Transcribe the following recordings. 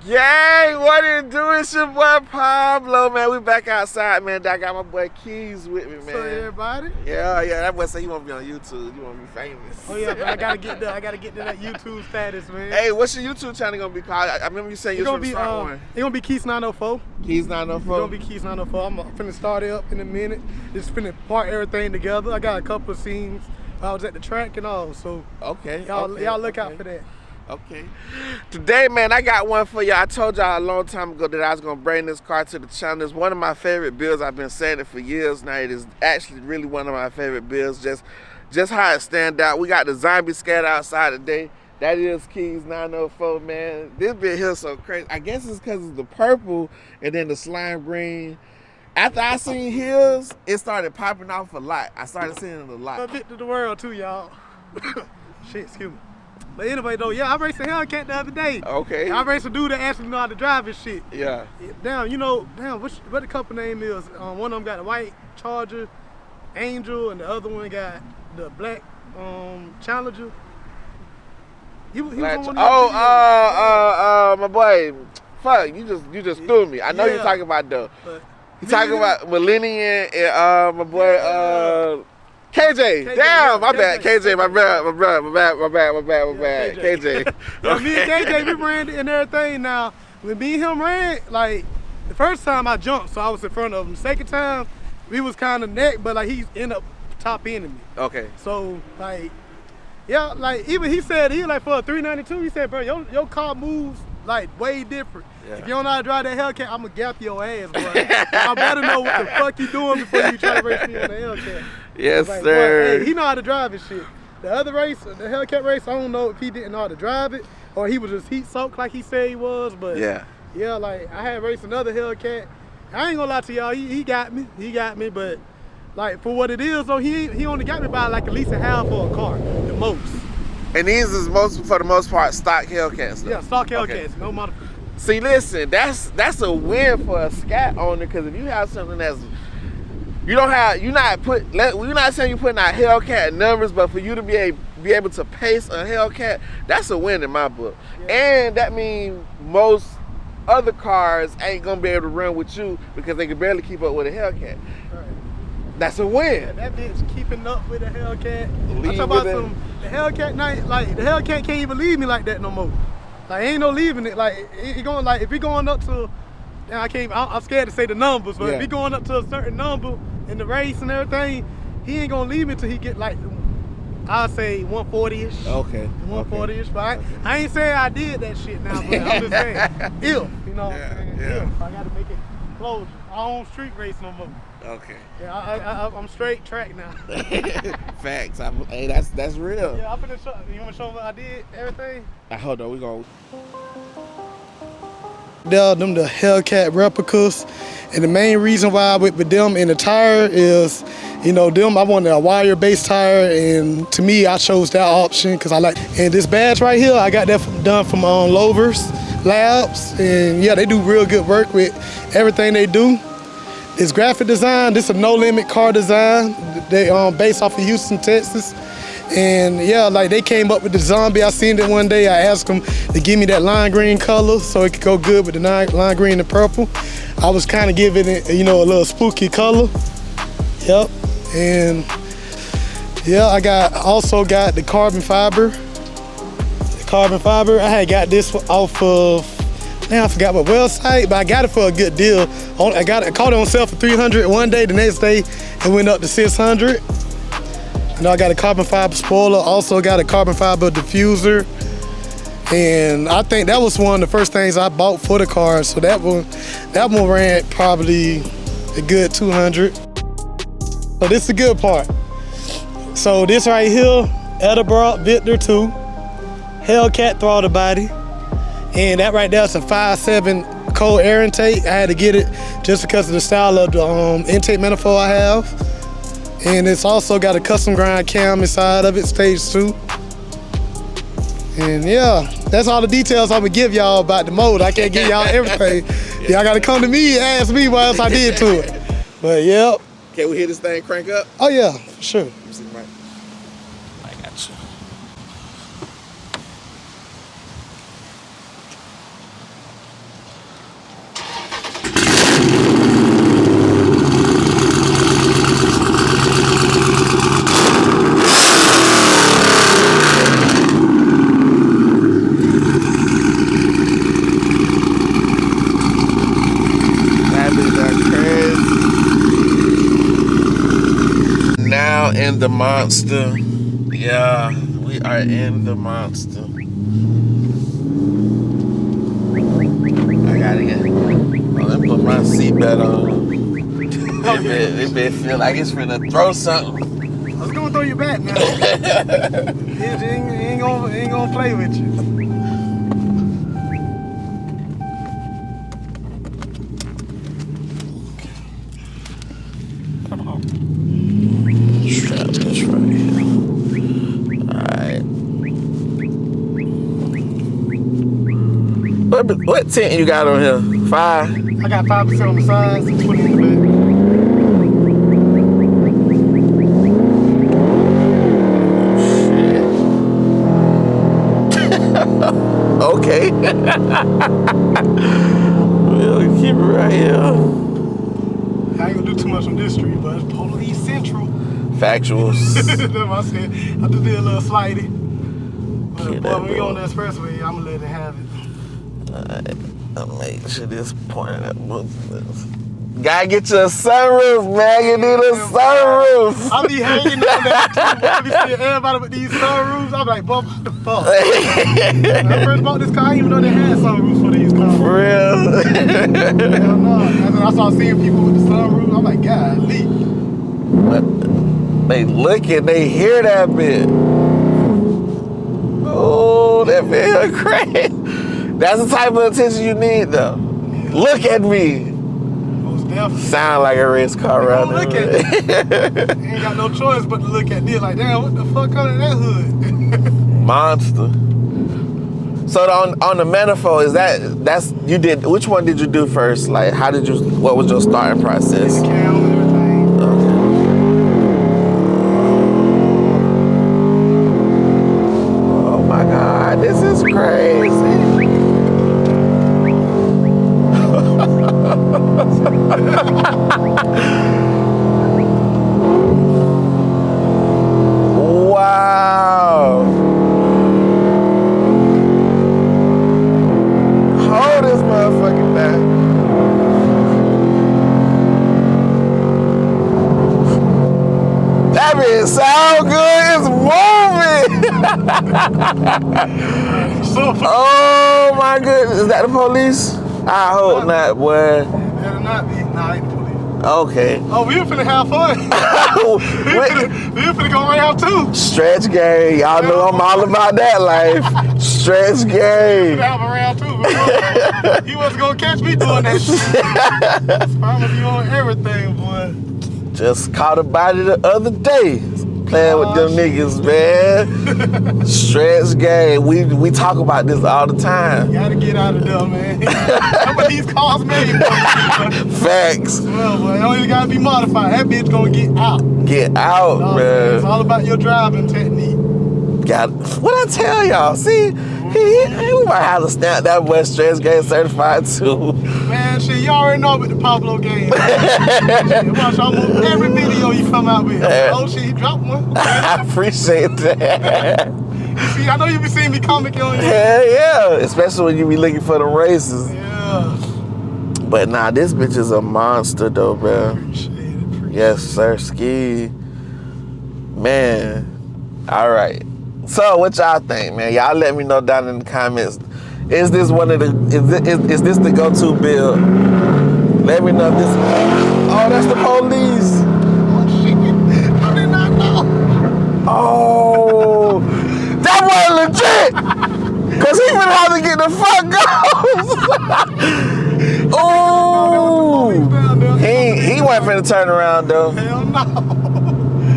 Gang, what it do? It's your boy Pablo, man. We back outside, man. I got my boy Keys with me, man. So everybody? Yeah. That boy say he want to be on YouTube. You want to be famous. Oh yeah, but I gotta get to that YouTube status, man. Hey, what's your YouTube channel gonna be called? I remember you saying you're gonna start one. It's gonna be Keys 904. Keys 904. It's gonna be Keys 904. I'm finna start it up in a minute. Just finna part everything together. I got a couple of scenes. I was at the track and all, so okay. Y'all look out for that. Okay. Today, man, I got one for you. I told y'all a long time ago that I was going to bring this car to the channel. It's one of my favorite builds. I've been saying it for years now. It is actually really one of my favorite builds. Just how it stand out. We got the zombie scat outside today. That is Keys 904, man. This bit here so crazy. I guess it's because it's the purple and then the slime green. After I seen his, it started popping off a lot. I started seeing it a lot. A bit to the world too, y'all. Shit, excuse me. But anyway, though, yeah, I raced a Hellcat the other day. Okay. I raced a dude that actually know how to drive his shit. Yeah. Damn, what the couple name is? One of them got a white Charger Angel, and the other one got the black Challenger. He was on one of my boy. Fuck, you just threw me. I know you're talking about though. You talking about Millennium and my boy KJ. Damn, my bad. KJ, my bad. KJ. Yeah, me and KJ, we ran and everything. Now, when me and him ran, like, the first time I jumped, so I was in front of him. The second time, we was kind of neck, but like he ended up top ending me. Okay. So, like, yeah, like, even he said, like, for a 392, he said, bro, your car moves, like, way different. Yeah. If you don't know how to drive that Hellcat, I'm going to gap your ass, bro. I better know what the fuck you doing before you try to race me on the Hellcat. Yes, like, sir. Boy, hey, he know how to drive his shit. The other race, the Hellcat race, I don't know if he didn't know how to drive it or he was just heat soaked like he said he was, but yeah, like, I had raced another Hellcat. I ain't gonna lie to y'all, he got me, but like, for what it is, though, he only got me by like at least a half for a car, the most. And these is for the most part stock Hellcats. Yeah, stock Hellcats, no modification. See, listen, that's a win for a scat owner, because if you have something that's you're not saying you're putting out Hellcat numbers, but for you to be able to pace a Hellcat, that's a win in my book. Yeah. And that means most other cars ain't gonna be able to run with you because they can barely keep up with a Hellcat. Right. That's a win. Yeah, that bitch keeping up with a Hellcat. I'm talking about the Hellcat night, like the Hellcat can't even leave me like that no more. Like, ain't no leaving it. Like, he going, like, if he going up to, I'm scared to say the numbers, but if he going up to a certain number in the race and everything, he ain't gonna leave me till he get like, I'll say 140-ish. Okay. 140-ish, but I ain't saying I did that shit now, but I'm just saying, if, you know what I'm saying? If I gotta make it close. I don't street race no more. Okay. Yeah, I'm straight track now. Facts. Hey, that's real. Yeah, I'm finna show. You wanna show them what I did, everything? Hold on, we gonna. Them the Hellcat replicas, and the main reason why I went with them in the tire is, them, I wanted a wire-based tire, and to me, I chose that option because I like. And this badge right here, I got that done from Lovers Labs, and yeah, they do real good work with everything they do. It's graphic design. This is a no-limit car design. They based off of Houston, Texas. And yeah, like, they came up with the zombie. I seen it one day. I asked them to give me that lime green color so it could go good with the lime green and purple. I was kind of giving it, a little spooky color. Yep. And yeah, I also got the carbon fiber. I had got this off of, I forgot what website, but I got it for a good deal. I caught it on sale for $300 one day. The next day, it went up to $600. I got a carbon fiber spoiler. Also got a carbon fiber diffuser. And I think that was one of the first things I bought for the car. So that one ran probably a good $200. So this is the good part. So this right here, Edelbrock Victor 2, Hellcat throttle body. And that right there is a 5.7 cold air intake. I had to get it just because of the style of the intake manifold I have. And it's also got a custom grind cam inside of it, stage 2. And yeah, that's all the details I'm gonna give y'all about the motor. I can't give y'all everything. Y'all gotta come to me and ask me what else I did to it. But yep. Can we hear this thing crank up? Oh yeah, for sure. I got you. the monster. Yeah, we are in the monster. I gotta get. Oh, let me put my seatbelt on. It been feel like it's finna throw something. I was gonna throw you back now. He ain't gonna play with you. Strap this right here. Alright. What tent you got on here? 5? I got 5% on the sides and 20 in the back. Okay. We'll keep it right here. I ain't gonna do too much on this street, but it's police central. Factuals. That's what I said. I just did a little slidey. But Get boy, that when we door. on the expressway, I'm gonna let it have it. Alright. I'll make sure this pointed at both of us. Gotta get you a sunroof, man. You need a sunroof. I be hanging down there too, but I be seeing everybody with these sunroofs. I'm like, boy, what the fuck? When I first bought this car, I didn't even know they had sunroofs for these cars. For real. Hell no. And then I started seeing people with the sunroof. I'm like, golly. But they look and they hear that bit. Oh, that bit crazy. That's the type of attention you need, though. Yeah. Look at me. Most definitely. Sound like a race car right now. Look at it. Ain't got no choice but to look at this. Like, damn, what the fuck under that hood? Monster. So on the manifold, that's you did. Which one did you do first? Like, what was your starting process? The cam and everything. Okay. Oh my God, this is crazy. Wow. Hold this motherfucking back. That bitch sound good. It's moving. Oh my goodness. Is that the police? I hope not, boy. Better not be. Nah, ain't the police. Okay. Oh, we were finna have fun. we were finna go around too. Stretch game. Y'all know I'm all about that life. Stretch game. Have a round too. He wasn't gonna catch me doing that shit. I promise you on everything, boy. Just caught a body the other day. Playing with them niggas, man. Stretch game. We talk about this all the time. You gotta get out of there, man. That's what these cars made. Facts. Well, boy, it don't even gotta be modified. That bitch gonna get out. Get out, No, man. it's all about your driving technique. What I tell y'all? See, we might have to stamp that boy Stretch game certified too. Man, shit, you already know with the Pablo game. Shit, watch almost every video you come out with. Oh shit, he dropped one. I appreciate that. You see, I know you be seeing me comic on you. Hell yeah, especially when you be looking for the races. Yeah. But nah, this bitch is a monster though, bro. Appreciate it. Yes, sir, ski. Man, all right. So what y'all think, man? Y'all let me know down in the comments. Is this one of the? Is this the go-to build? Let me know if this. Oh, that's the police. Oh shit! I did not know. Oh, that was legit. Cause he gonna have to get the fuck out. Oh, he wasn't finna turn around though. Hell no.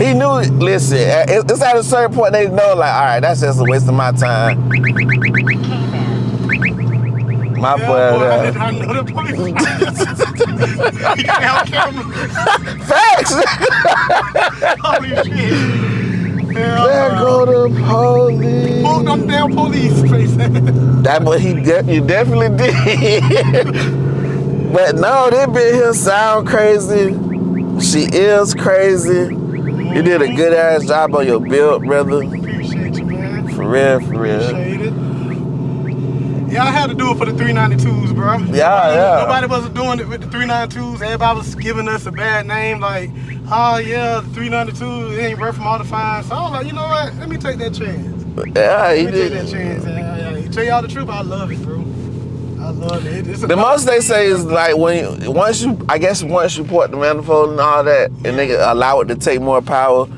He knew it. Listen, it's at a certain point they know, like, all right, that's just a waste of my time. My boy, I know the police. You gotta have camera. Facts. Holy shit. Hell There no. go the police. Pull them damn police face. That boy, you definitely did. But no, this bitch here sound crazy. She is crazy. You did a good ass job on your build, brother. Appreciate you, man. For real, for real. Appreciate it. Yeah, I had to do it for the 392s, bro. Yeah. Nobody wasn't doing it with the 392s. Everybody was giving us a bad name, like, oh yeah, the 392, it ain't worth modifying. So I was like, you know what? Let me take that chance. Yeah, he Let me did. take that chance. Yeah. Tell y'all the truth, I love it, bro. I love it. The most they say is like once you port the manifold and all that, and they allow it to take more power,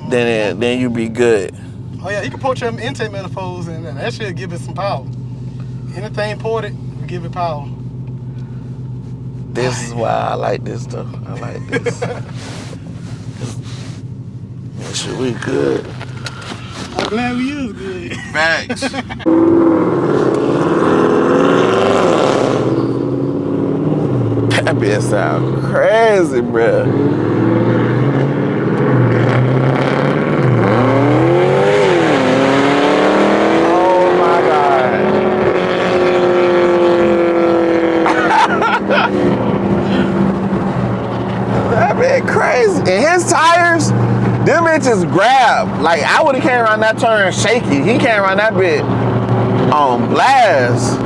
then you be good. Oh yeah, you can port your intake manifolds and that should give it some power. Anything ported, will give it power. This is why I like this stuff. I like this. Make sure we good. I'm glad we is good. Facts. That bitch sound crazy, bruh. Oh my God. That bitch crazy. And his tires, them bitches grab. Like, I would've came around that turn shaky. He came around that bit on blast.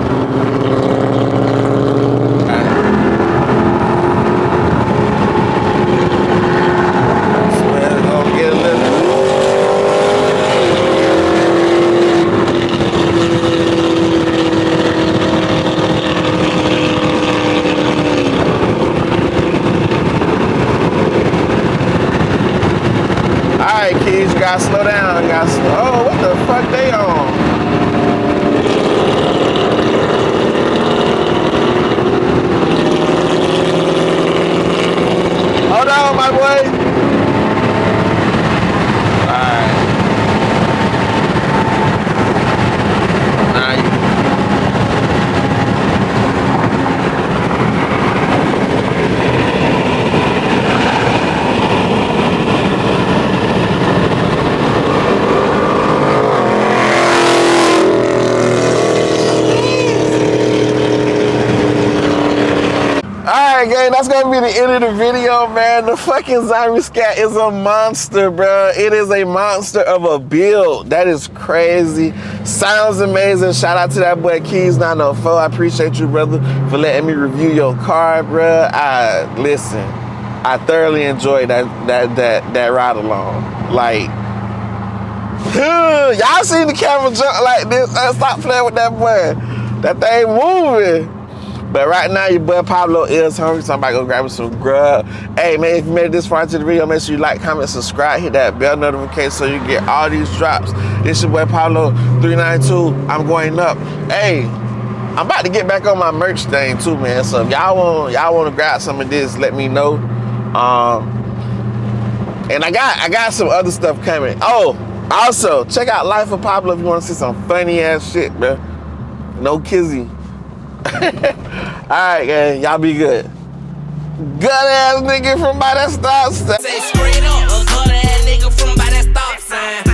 Alright, kids, you gotta slow down. Oh, what the fuck they on? Hold on, my boy. Alright. Alright, gang, that's gonna be the end of the video, man. The fucking Zombie Scat is a monster, bro. It is a monster of a build. That is crazy. Sounds amazing. Shout out to that boy Keys 904. I appreciate you, brother, for letting me review your car, bro. Listen, I thoroughly enjoyed that ride along. Like, y'all seen the camera jump like this? Stop playing with that boy. That thing moving. But right now, your boy Pablo is hungry. Somebody go grab him some grub. Hey, man, if you made it this far into the video, make sure you like, comment, subscribe, hit that bell notification so you get all these drops. This your boy Pablo 392. I'm going up. Hey, I'm about to get back on my merch thing too, man. So if y'all want to grab some of this, let me know. And I got some other stuff coming. Oh, also check out Life of Pablo if you want to see some funny ass shit, bro. No kizzy. Alright, gang, y'all be good. Good ass nigga from by that stop sign. Say straight up, a good ass nigga from by that stop sign.